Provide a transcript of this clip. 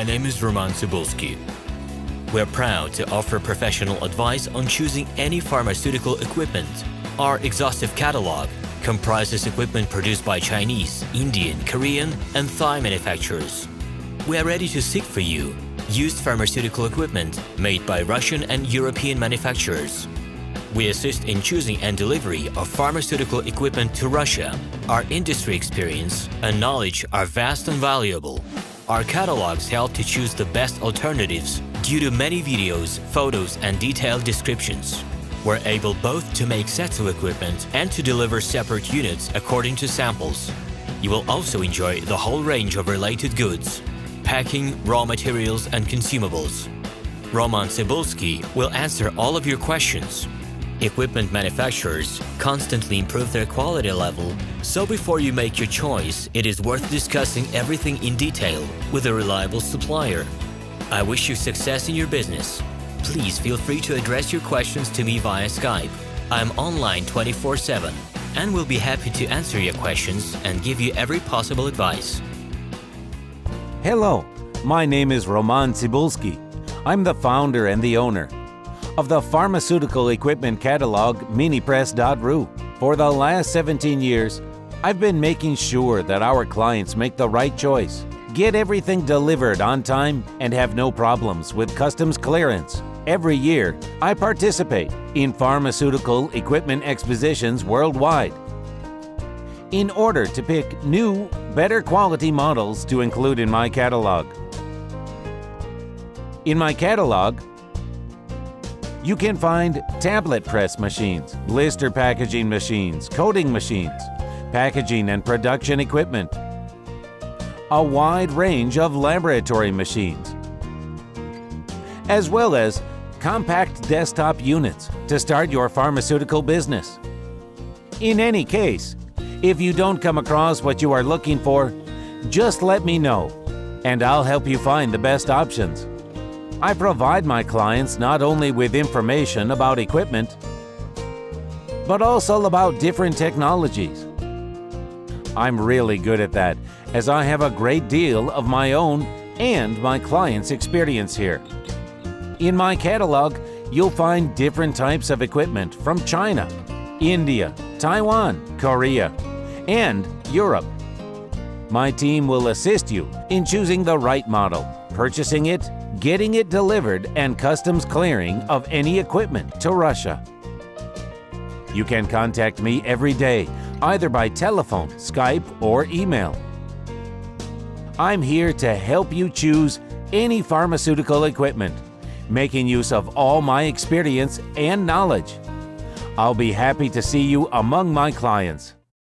My name is Roman Cybulski. We're proud to offer professional advice on choosing any pharmaceutical equipment. Our exhaustive catalog comprises equipment produced by Chinese, Indian, Korean, and Thai manufacturers. We are ready to seek for you used pharmaceutical equipment made by Russian and European manufacturers. We assist in choosing and delivery of pharmaceutical equipment to Russia. Our industry experience and knowledge are vast and valuable. Our catalogs help to choose the best alternatives due to many videos, photos, and detailed descriptions. We're able both to make sets of equipment and to deliver separate units according to samples. You will also enjoy the whole range of related goods, packing, raw materials, and consumables. Roman Cybulski will answer all of your questions. Equipment manufacturers constantly improve their quality level, so before you make your choice, it is worth discussing everything in detail with a reliable supplier. I wish you success in your business. Please feel free to address your questions to me via Skype. I'm online 24/7 and will be happy to answer your questions and give you every possible advice. Hello, my name is Roman Cybulski. I'm the founder and the owner of the pharmaceutical equipment catalog MINIPRESS.ru. For the last 17 years, I've been making sure that our clients make the right choice, get everything delivered on time, and have no problems with customs clearance. Every year, I participate in pharmaceutical equipment expositions worldwide in order to pick new, better quality models to include in my catalog. In my catalog, you can find tablet press machines, blister packaging machines, coating machines, packaging and production equipment, a wide range of laboratory machines, as well as compact desktop units to start your pharmaceutical business. In any case, if you don't come across what you are looking for, just let me know, and I'll help you find the best options. I provide my clients not only with information about equipment, but also about different technologies. I'm really good at that, as I have a great deal of my own and my clients' experience here. In my catalog, you'll find different types of equipment from China, India, Taiwan, Korea, and Europe. My team will assist you in choosing the right model, purchasing it, getting it delivered, and customs clearing of any equipment to Russia. You can contact me every day, either by telephone, Skype, or email. I'm here to help you choose any pharmaceutical equipment, making use of all my experience and knowledge. I'll be happy to see you among my clients.